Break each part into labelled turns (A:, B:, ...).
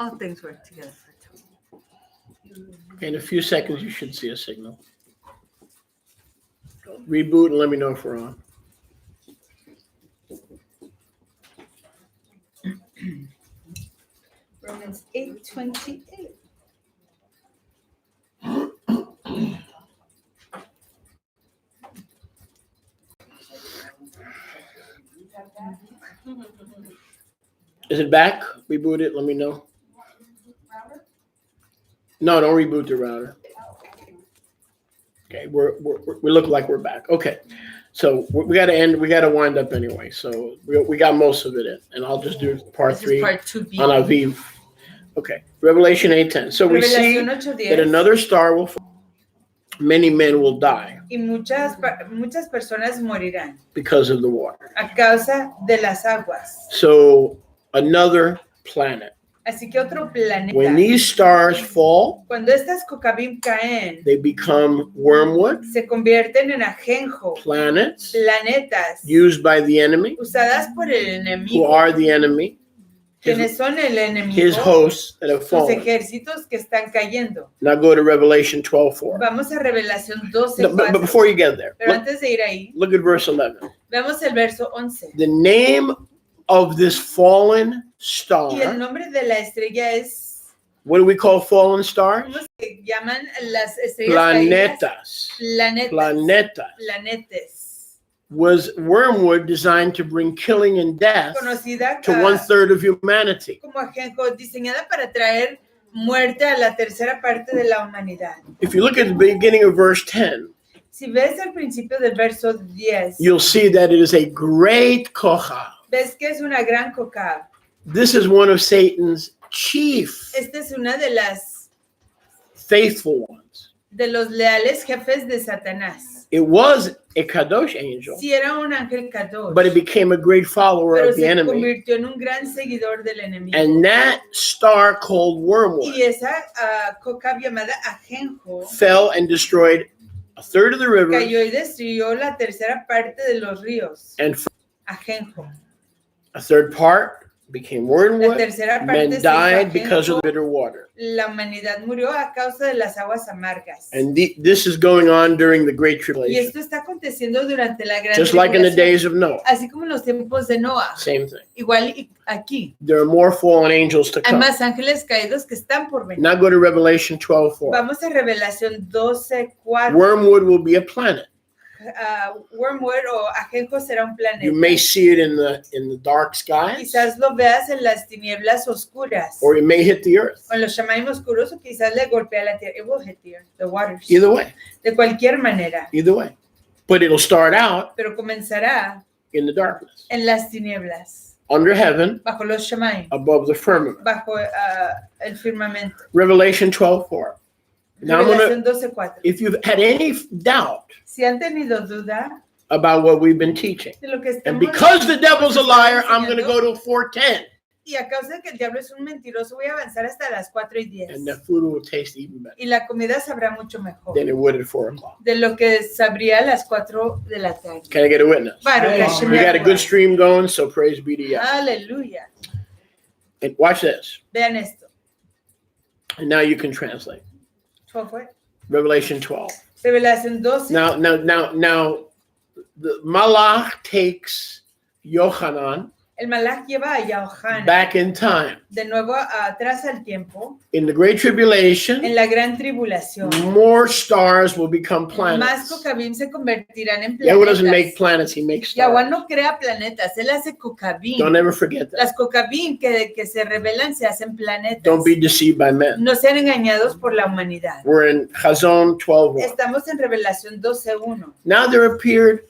A: All things work together.
B: In a few seconds, you should see a signal. Reboot and let me know if we're on.
C: Romans 8:28.
B: Is it back? Reboot it. Let me know. No, don't reboot the router. Okay, we look like we're back. Okay, so we got to end. We got to wind up anyway. So we got most of it in, and I'll just do part
A: This
B: 3
A: is part 2B.
B: on Aviv. Okay, Revelation 8:10. So we see
C: Revelación
B: that
C: 8:10.
B: another star will fall. Many men will die
C: Y muchas personas morirán
B: because of the water.
C: a causa de las aguas.
B: So another planet.
C: Así que otro planeta.
B: When these stars fall,
C: Cuando estas cocabim caen,
B: they become wormwood,
C: se convierten en ajenjo,
B: planets
C: planetas
B: used by the enemy,
C: usadas por el
B: who
C: enemigo.
B: are the enemy,
C: Quienes son el
B: his
C: enemigo,
B: hosts that have
C: sus
B: fallen.
C: ejércitos que están cayendo.
B: Now go to Revelation 12:4.
C: Vamos a Revelación
B: No, but
C: 12:4.
B: before you get there,
C: Pero antes de ir ahí,
B: look at verse 11.
C: veamos el verso 11.
B: The name of this fallen
C: Y el
B: star,
C: nombre de la estrella es,
B: what do we call fallen stars?
C: ¿cómo se llaman las estrellas caídas?
B: Planetas.
C: Planetas.
B: Planetas.
C: Planetes.
B: Was wormwood designed to bring killing and death
C: Conocida
B: to 1/3 of humanity.
C: como ajenjo, diseñada para traer muerte a la tercera parte de la humanidad.
B: If you look at the beginning of verse 10,
C: Si ves al principio del verso 10,
B: you'll see that it is a great kochab.
C: ves que es una gran coca.
B: This is one of Satan's chief
C: Esta es una de las
B: faithful ones.
C: de los leales jefes de Satanás.
B: It was a kadosh angel,
C: Sí era un ángel Kadosh,
B: but it became a great follower
C: pero
B: of the
C: se
B: enemy.
C: convirtió en un gran seguidor del enemigo.
B: And that star called
C: Y
B: wormwood
C: esa coca llamada ajenjo
B: fell and destroyed 1/3 of the river
C: cayó y destruyó la tercera parte de los ríos.
B: and
C: Ajenjo.
B: a third part became
C: La
B: wormwood.
C: tercera parte
B: Men
C: se hizo
B: died because of
C: ajenjo.
B: the bitter water.
C: La humanidad murió a causa de las aguas amargas.
B: And this is going on during the Great
C: Y
B: Tribulation,
C: esto está aconteciendo durante la gran
B: just like in the
C: tribulación,
B: days of Noah.
C: así como en los tiempos de Noah.
B: Same thing.
C: Igual aquí.
B: There are more fallen angels to
C: Hay
B: come.
C: más ángeles caídos que están por venir.
B: Now go to Revelation 12:4.
C: Vamos a Revelación 12:4.
B: Wormwood will be a planet.
C: Wormwood o ajenjo será un planeta.
B: You may see it in the dark skies,
C: Quizás lo veas en las tinieblas oscuras.
B: or it may hit the earth.
C: O en los Shamaim oscuros, o quizás le golpea la tierra. It will hit the waters.
B: Either way,
C: De cualquier manera.
B: either way. But it'll start out
C: Pero comenzará
B: in the darkness,
C: en las tinieblas.
B: under heaven,
C: Bajo los Shamaim.
B: above the firmament.
C: Bajo el firmamento.
B: Revelation 12:4. Now I'm gonna,
C: Revelación 12:4.
B: if you've had any doubt
C: Si han tenido duda
B: about what we've been teaching,
C: de lo que
B: and
C: estamos
B: because the devil's a liar, I'm going to
C: enseñando,
B: go to 4:10,
C: y a causa de que el diablo es un mentiroso, voy a avanzar hasta las 4:10.
B: and the food will taste even better
C: Y la comida sabrá mucho mejor
B: than it would at 4:00.
C: de lo que sabría a las 4 de la tarde.
B: Can I get a witness?
C: Baruch Hashem
B: We got a
C: Yahuwah.
B: good stream going, so praise be to you.
C: Aleluya.
B: And watch this.
C: Vean esto.
B: And now you can translate.
C: ¿Cuál fue?
B: Revelation 12.
C: Revelación 12.
B: Now, the Malach takes Yohanan
C: El Malach lleva a Yohanan
B: back in time.
C: de nuevo atrás al tiempo.
B: In the Great Tribulation,
C: En la gran tribulación,
B: more stars will become
C: más
B: planets.
C: cocabim se convertirán en
B: Yahweh doesn't make
C: planetas.
B: planets, he makes
C: Yahweh
B: stars.
C: no crea planetas, él hace cocabim.
B: Don't ever forget that.
C: Las cocabim que se revelan se hacen planetas.
B: Don't be deceived by men.
C: No sean engañados por la humanidad.
B: We're in Chazon 12:1.
C: Estamos en Revelación 12:1.
B: Now there appeared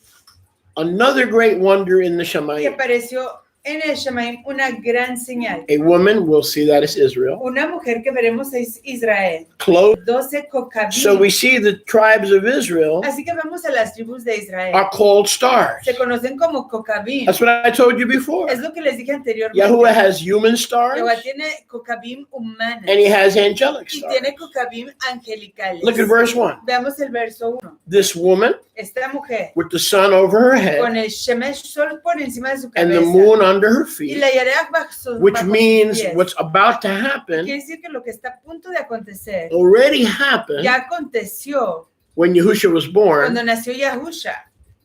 B: another great wonder in the
C: Que
B: Shemayim.
C: apareció en el Shemaim una gran señal.
B: A woman, we'll see that is Israel,
C: Una mujer que veremos es Israel.
B: clothed.
C: 12 cocabim.
B: So we see the tribes of Israel
C: Así que vemos a las tribus de Israel.
B: are called stars.
C: Se conocen como cocabim.
B: That's what I told you before.
C: Es lo que les dije anteriormente.
B: Yahuwah has human stars
C: Yahweh tiene cocabim humanas.
B: and he has angelic
C: Y
B: stars.
C: tiene cocabim angelicales.
B: Look at verse 1.
C: Veamos el verso 1.
B: This woman
C: esta mujer
B: with the sun over her
C: con
B: head
C: el Shemesh sol por encima de su
B: and the
C: cabeza
B: moon under her
C: y
B: feet,
C: la Yareach bajo
B: which
C: sus
B: means
C: pies.
B: what's about to
C: Quiere
B: happen
C: decir que lo que está a punto de acontecer
B: already happened
C: ya aconteció
B: when Yahushua was
C: cuando
B: born
C: nació Yahusha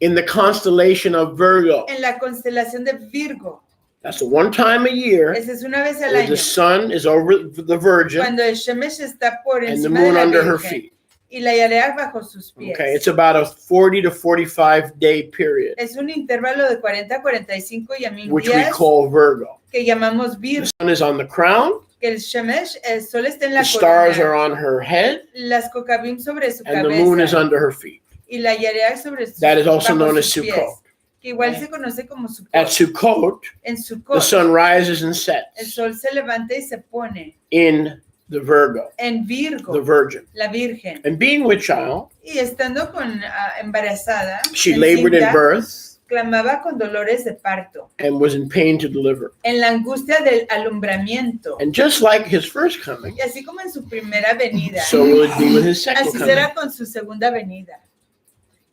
B: in the constellation of Virgo.
C: en la constelación de Virgo.
B: That's the one time a year
C: Esa es una vez al
B: where
C: año
B: the sun is over the Virgin
C: cuando el Shemesh está por
B: and the
C: encima de
B: moon
C: la
B: under her
C: Virgen
B: feet.
C: y la Yareach bajo sus pies.
B: Okay, it's about a 40 to 45 day period,
C: Es un intervalo de 40 a 45 y a 1000
B: which we
C: días
B: call Virgo.
C: que llamamos
B: The
C: Virgo.
B: sun is on the crown,
C: Que el Shemesh, el sol está en
B: the
C: la
B: stars are
C: corona,
B: on her head,
C: las Kokabim sobre su
B: and the moon is
C: cabeza
B: under her feet.
C: y la Yareach sobre sus
B: That is also
C: bajo
B: known as
C: sus pies,
B: Sukkot.
C: que igual se conoce como
B: At
C: Sukkot.
B: Sukkot,
C: En
B: the
C: Sukkot,
B: sun rises and
C: el
B: sets
C: sol se levanta y se pone
B: in the Virgo,
C: en
B: the
C: Virgo,
B: Virgin.
C: la Virgen.
B: And being with child,
C: Y estando con embarazada,
B: she labored in
C: encinta,
B: birth
C: clamaba con dolores de parto,
B: and was in pain to deliver.
C: en la angustia del alumbramiento.
B: And just like his first coming,
C: Y así como en su primera venida,
B: so will it be with his second
C: así
B: coming.
C: será con su segunda venida.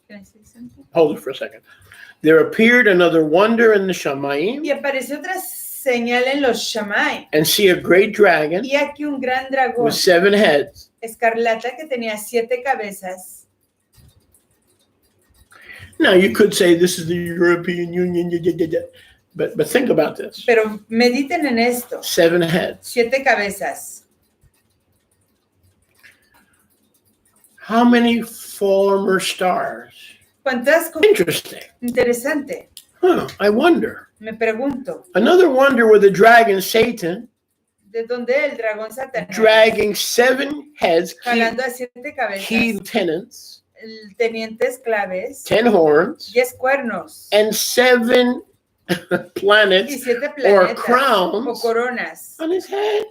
C: Can I say something?
B: Hold it for a second. There appeared another wonder in the Shamayim,
C: Y apareció otra señal en los Shammai.
B: and see a great dragon
C: Y aquí un gran dragón
B: with 7 heads,
C: escarlata que tenía 7 cabezas.
B: Now you could say this is the European Union, but think about this:
C: Pero mediten en esto.
B: 7 heads.
C: 7 cabezas.
B: How many former stars?
C: ¿Cuántas co-
B: Interesting.
C: Interesante.
B: I wonder.
C: Me pregunto,
B: Another wonder with the dragon Satan
C: ¿de dónde el dragón Satanás
B: dragging 7 heads,
C: jalando a 7
B: key
C: cabezas,
B: lieutenants,
C: tenientes claves,
B: 10 horns,
C: 10 cuernos
B: and 7
C: y
B: planets
C: 7
B: or
C: planetas o
B: crowns
C: coronas?
B: on his head?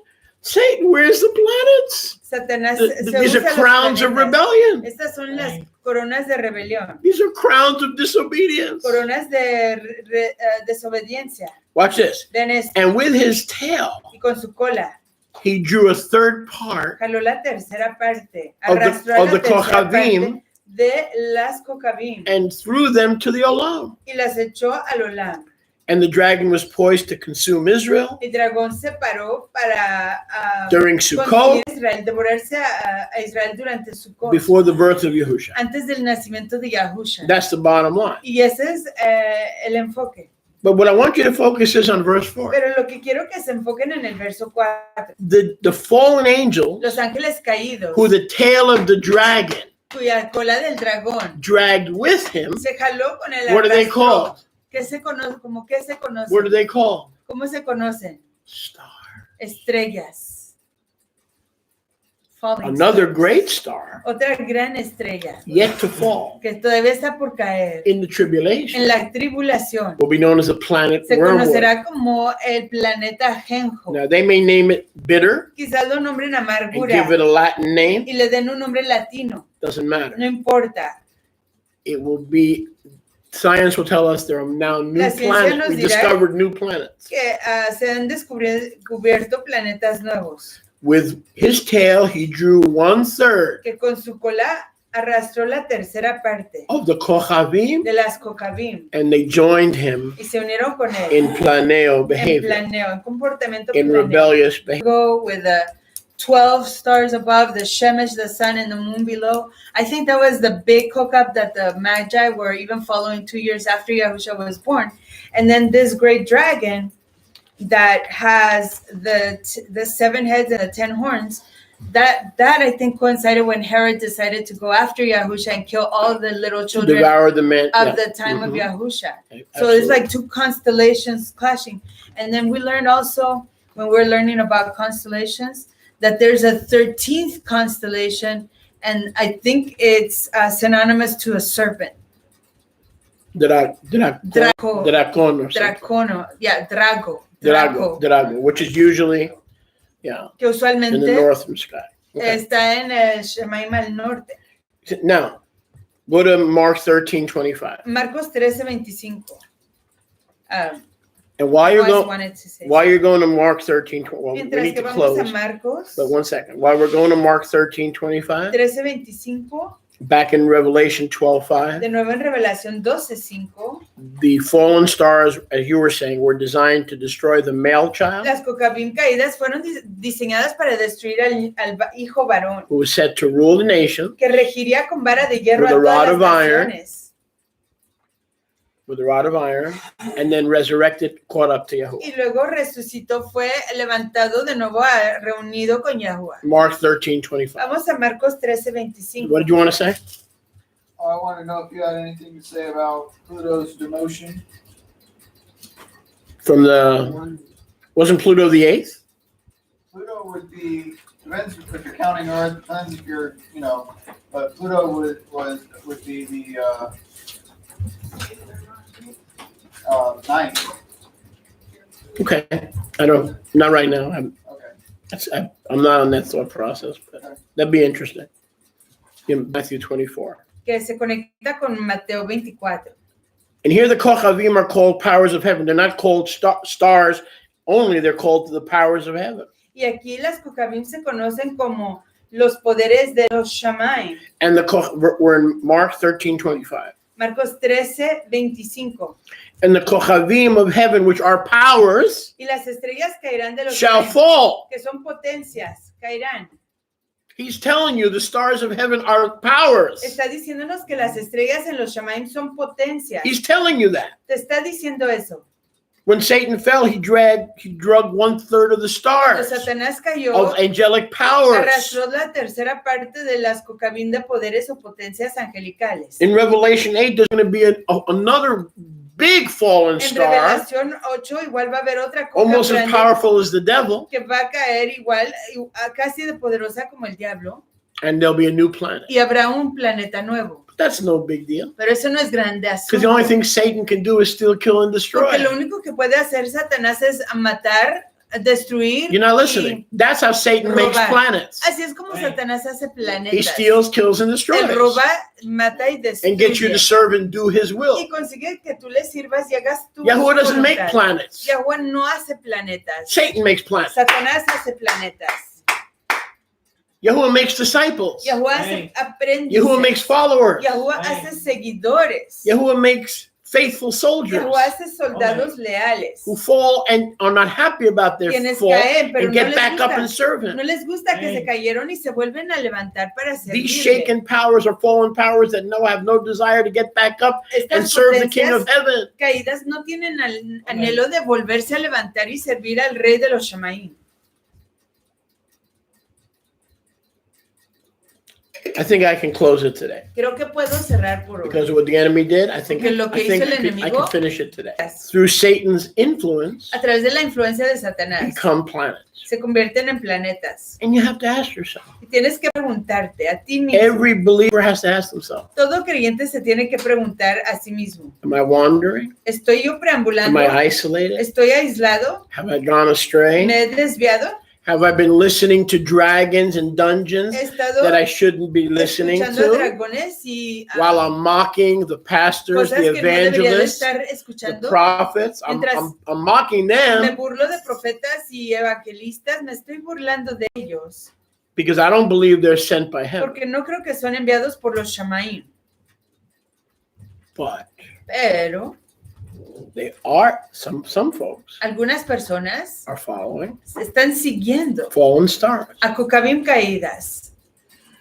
B: Satan, where's the planets?
C: Satanás
B: These are
C: usa los
B: crowns of
C: planetas.
B: rebellion.
C: Estas son las coronas de rebelión,
B: These are crowns of disobedience.
C: coronas de desobediencia.
B: Watch this.
C: Ven esto.
B: And with his tail,
C: Y con su cola
B: he drew a third part
C: jaló la tercera parte,
B: of
C: arrastró a
B: the
C: la tercera
B: Kohavim
C: parte de las Kokabim
B: and threw them to the Olam.
C: y las echó al Olam.
B: And the dragon was poised to consume Israel
C: El dragón se paró para
B: during
C: consumir
B: Sukkot
C: Israel, devorarse a Israel durante Sukkot,
B: before the birth of Yahusha.
C: antes del nacimiento de Yahusha.
B: That's the bottom line.
C: Y ese es el enfoque.
B: But what I want you to focus is on verse 4.
C: Pero lo que quiero que se enfoquen en el verso 4.
B: The fallen angels,
C: Los ángeles caídos,
B: who the tail of the dragon
C: cuya cola del dragón
B: dragged with him,
C: se jaló con el
B: what are they
C: arrastro.
B: called?
C: ¿Qué se conoce? ¿Cómo qué se conocen?
B: What are they called?
C: ¿Cómo se conocen?
B: Star.
C: Estrellas. Falling
B: Another
C: stars.
B: great star
C: Otra gran estrella
B: yet to fall
C: que todavía está por caer
B: in the tribulation
C: en la tribulación.
B: will be known as the planet
C: Se
B: wormwood.
C: conocerá como el planeta Genjo.
B: Now they may name it bitter
C: Quizás lo nombren
B: and
C: amargura
B: give it a Latin name.
C: y le den un nombre latino.
B: Doesn't matter.
C: No importa.
B: It will be. Science will tell us there are now new
C: La ciencia
B: planets.
C: nos
B: We
C: dirá
B: discovered new planets.
C: Que se han descubierto planetas nuevos.
B: With his tail, he drew 1/3
C: Que con su cola arrastró la tercera parte
B: of the Kohavim,
C: de las Kokabim
B: and they joined him
C: y se unieron con él
B: in planeo
C: en
B: behavior,
C: planeo, en comportamiento
B: in
C: planeo.
B: rebellious behavior.
C: Go with the 12 stars above, the Shemesh, the sun, and the moon below. I think that was the big hookup that the Magi were even following 2 years after Yahusha was born. And then this great dragon that has the 7 heads and the 10 horns, that I think coincided when Herod decided to go after Yahusha and kill all the little
B: To
C: children
B: devour the man.
C: of
B: yeah.
C: the time of
B: Mhm.
C: Yahusha. So
B: Absolutely.
C: it's like 2 constellations clashing. And then we learned also, when we're learning about constellations, that there's a 13th constellation, and I think it's synonymous to a serpent.
B: Draco,
C: Draco.
B: Dracon or something.
C: Dracono. Yeah, Drago.
B: Drago, which is usually, yeah,
C: Que
B: in the
C: usualmente
B: northern sky. Okay.
C: está en el Shemaim al norte.
B: Now, go to Mark 13:25.
C: Marcos 13:25.
B: And while you're
C: Always
B: going,
C: wanted to say.
B: while you're going to Mark 13, well, we
C: Mientras
B: need
C: que
B: to
C: vamos a
B: close.
C: Marcos
B: But one second. While we're going to Mark 13:25,
C: 13:25,
B: Back in Revelation 12:5,
C: De nuevo en Revelación 12:5,
B: the fallen stars, as you were saying, were designed to destroy the male child
C: las Cocabim caídas fueron diseñadas para destruir al hijo varón,
B: who was set to rule the nation
C: que regiría con vara de hierro
B: With
C: a
B: a
C: todas
B: rod
C: las
B: of iron.
C: naciones.
B: with a rod of iron, and then resurrected, caught up to Yahuwah.
C: Y luego resucitó, fue levantado de nuevo, reunido con Yahuwah.
B: Mark 13:25.
C: Vamos a Marcos 13:25.
B: What did you want to say?
A: Oh, I want to know if you had anything to say about Pluto's demotion.
B: From wasn't Pluto the eighth?
A: Pluto would be, depends if you're counting Earth, depends if you're, but Pluto would be the ninth.
B: Okay, not right now.
A: Okay.
B: I'm not on that thought process, but that'd be interesting. In Matthew 24.
C: Que se conecta con Mateo 24.
B: And here the Kochavim are called powers of heaven. They're not called stars only, they're called the powers of heaven.
C: Y aquí las Cocabim se conocen como los poderes de los Shamaim.
B: And we're in Mark 13:25.
C: Marcos 13:25.
B: And the Kochavim of heaven, which are powers,
C: Y las estrellas caerán de los
B: shall
C: cielos,
B: fall.
C: que son potencias, caerán.
B: He's telling you the stars of heaven are powers.
C: Está diciéndonos que las estrellas en los Shamaim son potencias.
B: He's telling you that.
C: Te está diciendo eso.
B: When Satan fell, he drugged 1/3 of the
C: Cuando
B: stars
C: Satanás cayó,
B: of angelic powers.
C: arrastró la tercera parte de las Cocabim de poderes o potencias angelicales.
B: In Revelation 8, there's going to be another big fallen
C: En
B: star,
C: Revelación 8 igual va a haber otra coca
B: almost as
C: grande
B: powerful as the devil,
C: que va a caer igual, casi de poderosa como el diablo,
B: and there'll be a new planet.
C: y habrá un planeta nuevo.
B: But that's no big deal,
C: Pero eso no es grande
B: because the only
C: asunto.
B: thing Satan can do is steal, kill, and destroy.
C: Porque lo único que puede hacer Satanás es matar, destruir.
B: You're not
C: y-
B: listening. That's how Satan makes
C: robar.
B: planets.
C: Así es como Satanás hace
B: He
C: planetas.
B: steals, kills, and
C: Él
B: destroys,
C: roba, mata y
B: and gets you to
C: destruye.
B: serve and do his will.
C: Y consigue que tú le sirvas y hagas tu
B: Yahuwah doesn't make
C: voluntad.
B: planets.
C: Yahuwah no hace planetas.
B: Satan makes planets.
C: Satanás hace planetas.
B: Yahuwah makes disciples.
C: Yahuwah hace aprendices.
B: Yahuwah makes followers.
C: Yahuwah hace seguidores.
B: Yahuwah makes faithful soldiers
C: Yahuwah hace soldados leales.
B: who fall and are not happy about their
C: Quienes
B: fall
C: caen, pero
B: and
C: no
B: get
C: les
B: back up
C: gusta.
B: and serve him.
C: No les gusta que se cayeron y se vuelven a levantar para
B: These
C: servirle.
B: shaken powers are fallen powers that have no desire to get back up and
C: Estas
B: serve the King
C: potencias
B: of Heaven.
C: caídas no tienen anhelo de volverse a levantar y servir al rey de los Shamaim.
B: I think I can close it today.
C: Creo que puedo cerrar por hoy.
B: Because of what the enemy did, I think
C: Porque lo que hizo el
B: I
C: enemigo-
B: can finish it today. Through Satan's influence,
C: A través de la influencia de Satanás
B: become planets.
C: se convierten en planetas.
B: And you have to ask yourself.
C: Y tienes que preguntarte a ti mismo.
B: Every believer has to ask themselves,
C: Todo creyente se tiene que preguntar a sí mismo.
B: am I wandering?
C: ¿Estoy yo
B: Am
C: preambulando?
B: I isolated?
C: ¿Estoy aislado?
B: Have I gone astray?
C: ¿Me he desviado?
B: Have I been listening to dragons and dungeons
C: ¿He estado
B: that I shouldn't be listening
C: escuchando a
B: to
C: dragones y
B: while I'm mocking the pastors,
C: cosas
B: the
C: que no debería de
B: evangelists,
C: estar
B: the
C: escuchando?
B: prophets?
C: Mientras-
B: I'm mocking
C: Me
B: them
C: burlo de profetas y evangelistas, me estoy burlando de ellos,
B: because I don't believe they're sent by him.
C: porque no creo que son enviados por los Shamaim,
B: But
C: pero
B: they are, some folks
C: algunas personas
B: are following
C: están siguiendo
B: fallen stars,
C: a Cocabim caídas,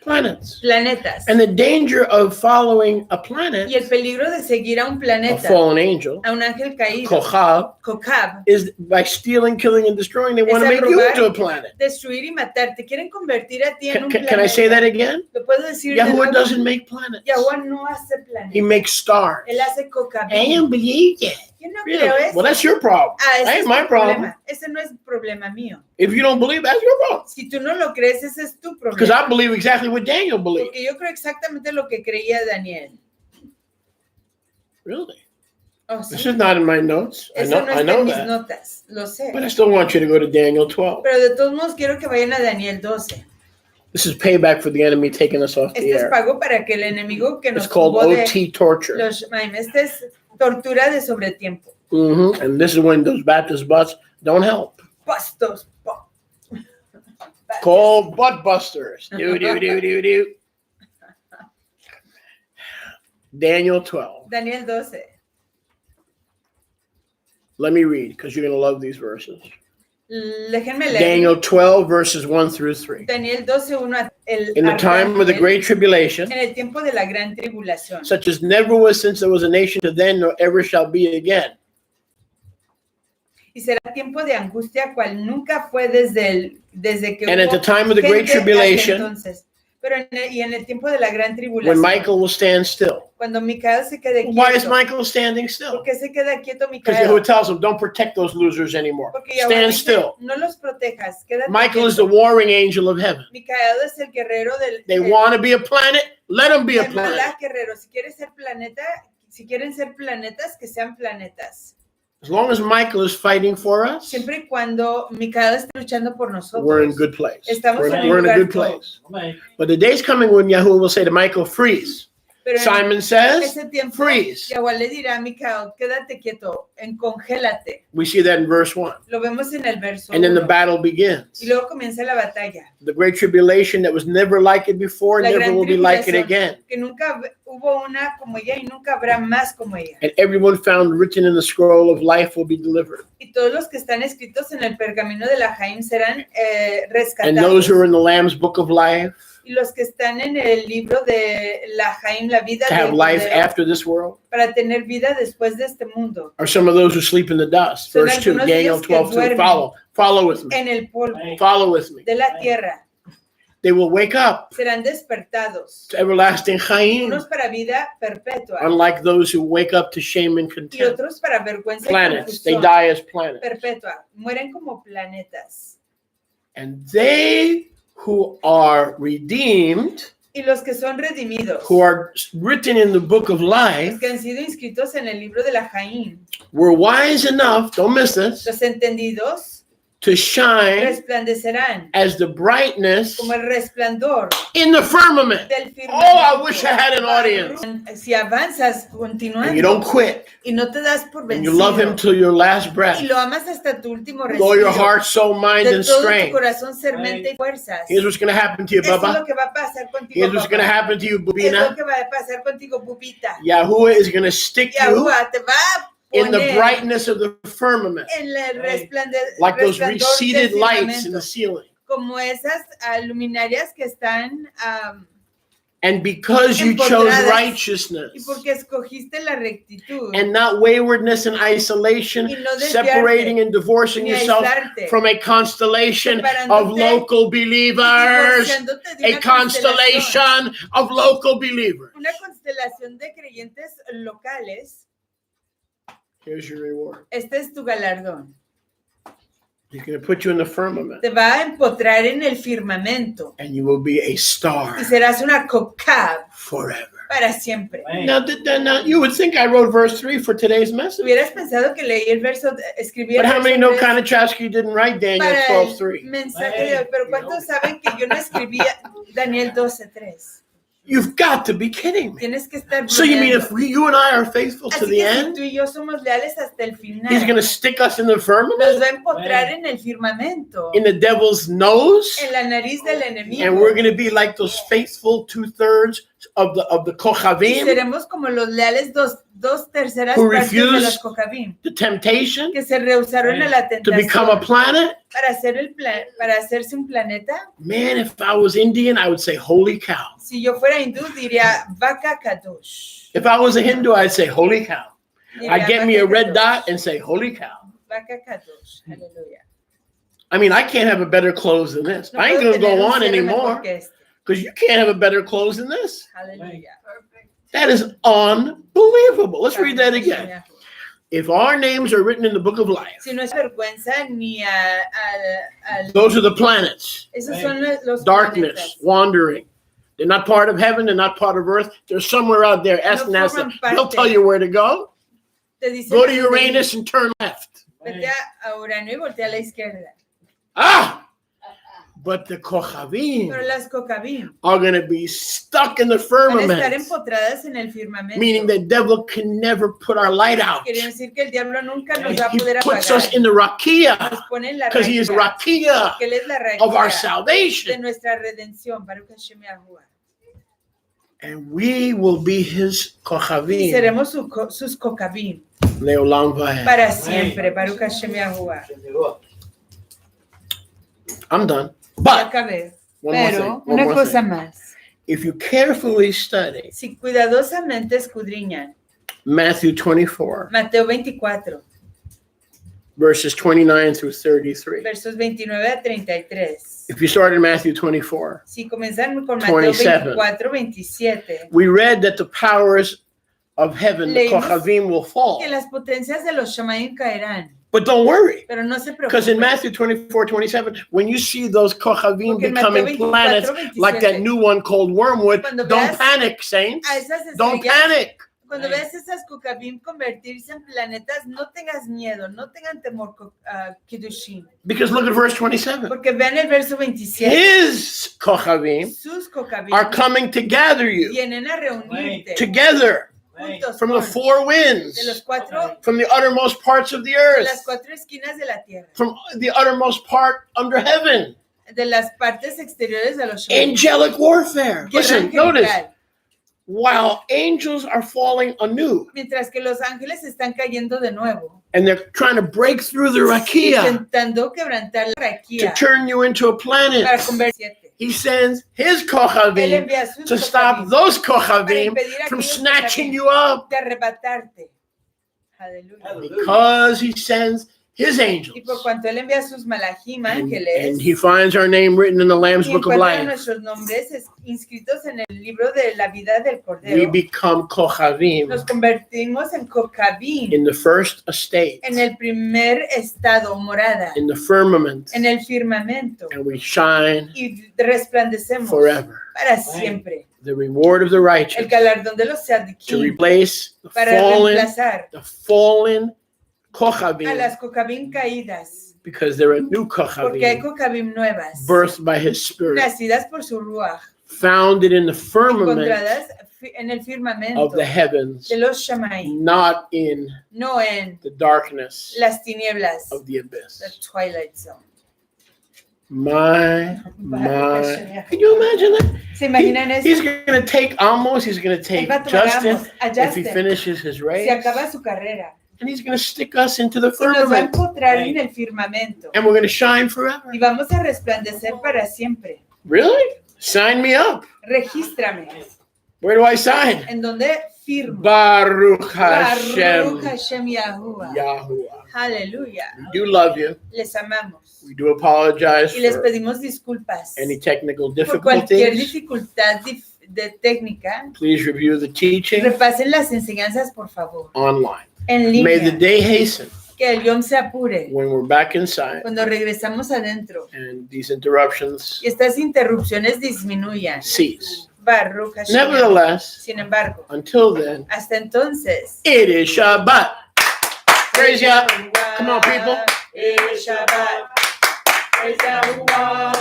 B: planets.
C: planetas,
B: And the danger of following a
C: y el
B: planet,
C: peligro de seguir a un
B: a
C: planeta,
B: fallen angel,
C: a un ángel caído,
B: Kochab,
C: Kokab,
B: is by stealing, killing, and destroying, they want to
C: Es
B: make you
C: robar.
B: into a planet.
C: destruir y matar, te quieren convertir a ti en un
B: Can I say that
C: planeta.
B: again?
C: ¿Lo puedo decir de
B: Yahuwah
C: nuevo?
B: doesn't make planets.
C: Yahuwah no hace
B: He
C: planetas,
B: makes stars.
C: él hace Cocabim.
B: I don't believe it.
C: Yo no
B: Really?
C: creo eso.
B: Well, that's your problem.
C: Ese
B: That ain't
C: es
B: my
C: tu
B: problem.
C: problema. Ese no es problema mío.
B: If you don't believe, that's your problem.
C: Si tú no lo crees, ese es tu
B: Because
C: problema.
B: I believe exactly what Daniel believed.
C: Porque yo creo exactamente lo que creía Daniel.
B: Really?
C: Oh,
B: This
C: sí.
B: is not in my notes. I
C: Eso no
B: know
C: está en mis
B: that.
C: notas, lo sé.
B: But I still want you to go to Daniel 12.
C: Pero de todos modos quiero que vayan a Daniel 12.
B: This is payback for the enemy taking us off the
C: Este es
B: air.
C: pago para que el enemigo que nos
B: It's called
C: tumbó de
B: OT torture.
C: los Shemaim. Este es tortura de sobretiempo.
B: And this is when those Baptist butts don't help.
C: Pastos.
B: Called butt busters. Do, do, do, do, do. Daniel 12.
C: Daniel 12.
B: Let me read because you're going to love these verses.
C: Déjenme leer.
B: Daniel 12, verses 1 through 3.
C: Daniel 12, 1
B: In the time of the great tribulation,
C: en el tiempo de la gran tribulación,
B: such as never was since there was a nation to then, nor ever shall be again.
C: y será tiempo de angustia cual nunca fue desde que
B: And at the
C: hubo
B: time of the great
C: gente hasta
B: tribulation,
C: entonces. Pero en el tiempo de la gran
B: when
C: tribulación,
B: Michael will stand still.
C: cuando Micael se quede quieto.
B: Why is Michael standing
C: ¿Por
B: still?
C: qué se queda quieto
B: Because
C: Micael?
B: Yahweh tells him, don't protect those losers anymore.
C: Porque Yahweh
B: Stand
C: dice,
B: still.
C: no los protejas, quédate
B: Michael is
C: quieto.
B: the warring angel of heaven.
C: Micael es el guerrero del
B: They want to be a planet, let them be a
C: el
B: planet.
C: Malach guerrero. Si quieres ser planeta, si quieren ser planetas, que sean planetas.
B: As long as Michael is fighting for us,
C: Siempre y cuando Micael esté luchando por nosotros.
B: we're in good place.
C: Estamos en un
B: We're in a
C: lugar
B: good
C: todo.
B: place. But the day's coming when Yahweh will say to Michael, freeze.
C: Pero en
B: Simon says,
C: ese tiempo,
B: freeze.
C: Yahweh le dirá a Micael, quédate quieto, congélate.
B: We see that in verse 1.
C: Lo vemos en el verso
B: And then the
C: 1.
B: battle begins.
C: Y luego comienza la batalla.
B: The great tribulation that was never like it before,
C: La
B: never
C: gran
B: will be like it
C: tribulación,
B: again.
C: que nunca hubo una como ella y nunca habrá más como ella.
B: And everyone found written in the scroll of life will be delivered.
C: Y todos los que están escritos en el pergamino de la Jaim serán
B: And those
C: rescatados.
B: who are in the Lamb's book of life
C: Y los que están en el libro de la Jaim, la vida
B: to have
C: del
B: life
C: Cordero,
B: after this world
C: para tener vida después de este mundo,
B: are some of those who sleep in the dust.
C: Son
B: Verse 2,
C: algunos
B: Daniel
C: de ellos que
B: 12, 2.
C: duermen.
B: Follow with me.
C: en el polvo
B: Follow with me.
C: de la tierra,
B: They will wake up
C: serán despertados,
B: to everlasting Chaim,
C: unos para vida perpetua
B: unlike those who wake up to shame and
C: y
B: contempt.
C: otros para vergüenza y
B: Planets, they
C: confusión
B: die as planets.
C: perpetua, mueren como planetas.
B: And they who are redeemed,
C: Y los que son redimidos,
B: who are written in the book of
C: los
B: life,
C: que han sido inscritos en el libro de la Jaim,
B: were wise enough, don't miss this,
C: los entendidos
B: to shine
C: resplandecerán
B: as the brightness
C: como el resplandor
B: in the firmament.
C: del
B: Oh, I
C: firmamento.
B: wish I had an audience.
C: Si avanzas
B: And you
C: continuando
B: don't quit.
C: y no te das por
B: And you love him
C: vencido
B: till your last breath.
C: y lo amas hasta tu último
B: With all your
C: respiro,
B: heart, soul, mind,
C: de
B: and
C: todo tu
B: strength.
C: corazón, ser, mente y fuerzas.
B: Here's what's going to happen to you,
C: Eso es
B: Baba.
C: lo que va a pasar contigo,
B: Here's what's going to
C: papá.
B: happen to you,
C: Es lo
B: Bubina.
C: que va a pasar contigo, pupita.
B: Yahuwah is going to stick you
C: Yahuwah te va a
B: in the
C: poner
B: brightness of the firmament,
C: en el resplandor,
B: like those
C: resplandor del
B: receded lights in
C: firmamento,
B: the ceiling.
C: como esas luminarias que están
B: And because you chose
C: Empotradas. y
B: righteousness
C: porque escogiste la rectitud
B: and not waywardness and isolation,
C: y no desviarte,
B: separating and divorcing
C: ni
B: yourself
C: aislarte,
B: from a constellation of
C: separándote
B: local
C: y
B: believers,
C: divorciándote de
B: a
C: una constelación,
B: constellation of local believers.
C: una constelación de creyentes locales.
B: Here's your reward.
C: Este es tu galardón.
B: He's going to put you in the firmament,
C: Te va a empotrar en el firmamento
B: and you will be a star
C: y serás una cocab
B: forever.
C: para siempre.
B: Now, you would think I wrote verse 3 for today's message.
C: Hubieras pensado que leí el verso, escribí el
B: But how
C: verso
B: many know
C: 3
B: Kanachowski didn't write Daniel
C: para
B: 12:3?
C: el mensaje de hoy, pero ¿cuántos saben que yo no escribí Daniel 12:3?
B: You've got to be kidding me.
C: Tienes que estar
B: So you mean
C: bromeando.
B: if you and I are faithful to
C: Así
B: the
C: que si
B: end,
C: tú y yo somos leales hasta el final,
B: he's going to stick us in the
C: nos
B: firmament,
C: va a empotrar en el firmamento,
B: in the devil's nose,
C: en la nariz del enemigo.
B: and we're going to be like those faithful 2/3 of the
C: Y
B: Kochavim,
C: seremos como los leales dos terceras
B: Who
C: partes de
B: refused
C: los Kochavim,
B: the temptation
C: que se rehusaron a la
B: to become a
C: tentación
B: planet.
C: para hacerse un planeta.
B: Man, if I was Indian, I would say, holy cow.
C: Si yo fuera hindú, diría vaca kadosh.
B: If I was a Hindu, I'd say, holy cow.
C: Diría,
B: I'd get me a
C: vaca
B: red
C: kadosh.
B: dot and say, holy cow.
C: Vaca kadosh. Aleluya.
B: I mean, I can't have a better close than this.
C: No
B: I ain't
C: puedo
B: going to
C: tener
B: go
C: un
B: on
C: cierre mejor
B: anymore
C: que este.
B: because you can't have a better close than this.
C: Aleluya.
B: That is unbelievable. Let's read that again. If our names are written in the book of life,
C: Si no es vergüenza ni al
B: those are the planets,
C: esos son los
B: darkness,
C: planetas.
B: wandering. They're not part of heaven. They're not part of earth. They're somewhere out there. Ask
C: No
B: NASA.
C: forman parte.
B: They'll tell you where to go.
C: Te dicen
B: Go to
C: a
B: Uranus and turn left.
C: Vete a Urano y voltea a la izquierda.
B: Ah! But the Kochavim
C: Pero las Kochavim
B: are going to be stuck in the
C: van a estar
B: firmament,
C: empotradas en el firmamento.
B: meaning the devil can never put our light out.
C: Quiere decir que el diablo nunca nos va a
B: He
C: poder
B: puts
C: apagar.
B: us in the Rakia
C: Nos pone en la
B: because he is
C: raquia,
B: Rakia
C: porque él es la
B: of our
C: raquia de
B: salvation.
C: nuestra redención. Baruch Hashem Yahuwah.
B: And we will be his
C: Y
B: kochavim
C: seremos sus Kochabim
B: leolam vaed.
C: para siempre. Baruch Hashem Yahuwah.
B: I'm done.
C: Ya
B: But
C: acabé.
B: one more
C: Pero
B: thing.
C: una
B: One more
C: cosa
B: thing.
C: más.
B: If you carefully study
C: Si cuidadosamente escudriñan
B: Matthew 24,
C: Mateo 24,
B: verses 29 through 33.
C: versos 29 a 33.
B: If you start in Matthew 24,
C: Si comenzamos con Mateo
B: 27.
C: 24, 27,
B: we read that the powers of heaven, the
C: Leímos
B: kochavim, will fall.
C: que las potencias de los Shamaim caerán.
B: But don't worry,
C: Pero no se
B: because in
C: preocupen.
B: Matthew 24, 27, when you see those kochavim
C: Porque en Mateo
B: becoming
C: 24,
B: planets
C: 27,
B: like that new one called Wormwood,
C: Cuando
B: don't
C: veas
B: panic, saints.
C: a esas
B: Don't
C: estrellas,
B: panic.
C: cuando veas esas Kochabim convertirse en planetas, no tengas miedo, no tengan temor, Kiddushin.
B: Because look at verse 27.
C: Porque vean el verso 27.
B: His kochavim
C: Sus Kochabim
B: are coming to gather you
C: vienen a reunirte
B: together
C: juntos
B: from the
C: con-
B: four winds,
C: de los cuatro,
B: from the uttermost parts of the
C: de
B: earth,
C: las cuatro esquinas de la tierra,
B: from the uttermost part under heaven.
C: de las partes exteriores de los Shamaim.
B: Angelic warfare.
C: Guerra
B: Listen, notice,
C: angelical.
B: while angels are falling anew
C: Mientras que los ángeles están cayendo de nuevo,
B: and they're trying to break through the rakia
C: intentando quebrantar la
B: to
C: raquía
B: turn you into a planet,
C: para convertirte.
B: he sends his
C: Él
B: kochavim
C: envía sus
B: to stop
C: Kochabim
B: those
C: para
B: kochavim
C: impedir a
B: from
C: aquellos
B: snatching
C: Kochabim
B: you up,
C: de arrebatarte. Aleluya.
B: because he sends his
C: Y
B: angels.
C: por cuanto él envía sus malajim
B: And
C: ángeles,
B: he finds our name written in the Lamb's
C: y
B: Book of
C: encuentra
B: Life.
C: nuestros nombres inscritos en el libro de la vida del
B: We
C: Cordero,
B: become kochavim
C: nos convertimos en Kochabim,
B: in the first estate,
C: en el primer estado, morada,
B: in the firmament,
C: en el firmamento,
B: and we shine
C: y resplandecemos
B: forever.
C: para siempre.
B: The reward of the
C: El
B: righteous
C: galardón de los
B: to
C: tzadikim
B: replace the
C: para reemplazar
B: fallen
C: a
B: kochavim,
C: las Kochabim caídas,
B: because there are new
C: porque hay
B: kochavim
C: Kochabim nuevas,
B: birthed by his spirit,
C: nacidas por su ruach,
B: founded in the firmament
C: encontradas en el firmamento
B: of the heavens,
C: de los Shamaim,
B: not in
C: no en
B: the darkness
C: las tinieblas,
B: of the abyss.
C: the twilight zone.
B: My, can you imagine that?
C: ¿Se imaginan eso?
B: He's going to take Amos, he's going to
C: Él
B: take
C: va a tomar
B: Justin
C: a
B: if he
C: Justin,
B: finishes his race,
C: se acaba su carrera,
B: and he's going to stick us into the
C: y nos va a
B: firmament,
C: encontrar en el firmamento,
B: and we're going to shine forever.
C: y vamos a resplandecer para siempre.
B: Really? Sign me up.
C: Regístrame.
B: Where do I sign?
C: ¿En donde firmo?
B: Baruch Hashem
C: Baruch Hashem Yahuwah.
B: Yahuwah.
C: Aleluya.
B: We do love you.
C: Les amamos.
B: We do apologize
C: Y les
B: for
C: pedimos disculpas
B: any technical
C: por cualquier
B: difficulties.
C: dificultad de técnica.
B: Please review the teaching
C: Repasen las enseñanzas, por favor.
B: online.
C: En
B: May the
C: línea.
B: day hasten
C: Que el Yom se apure.
B: when we're back inside
C: Cuando regresamos adentro.
B: and these interruptions
C: Y estas interrupciones disminuyan.
B: cease.
C: Baruch Hashem.
B: Nevertheless,
C: Sin embargo,
B: until then,
C: hasta entonces.
B: it is Shabbat. Praise Yah. Come on, people.
C: Es Shabbat. Praise Yahuwah.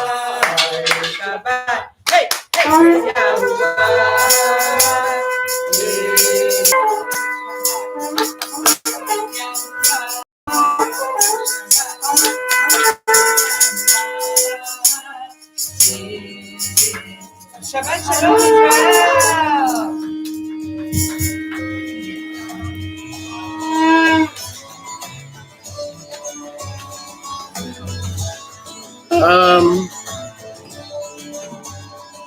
C: Es Shabbat. Hey, hey, praise Yahuwah. Shabbat Shalom Israel.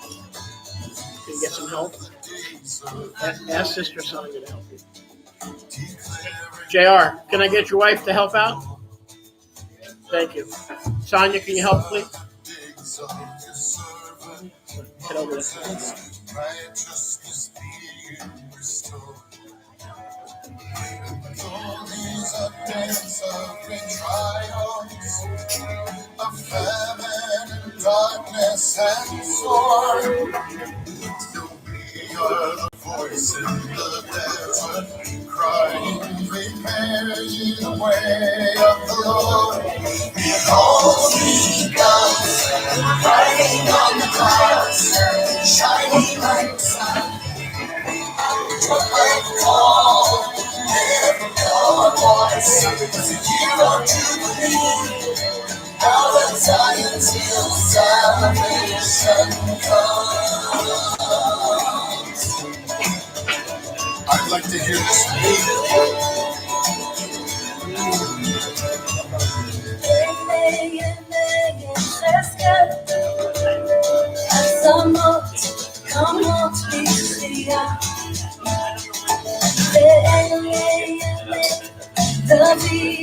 B: Can you get some help? Ask Sister Sonia to help you. JR, can I get your wife to help out? Thank you. Sonia, can you help, please? Get over there.
D: Of famine and darkness and sword. We are the voice in the desert, crying, prepare ye the way of the Lord. Behold, he comes, riding on the clouds, shining like the sun. Trumpet call, hear our voice, as a year of jubilee. Out of Zion's hill, salvation comes. like to hear this.
E: The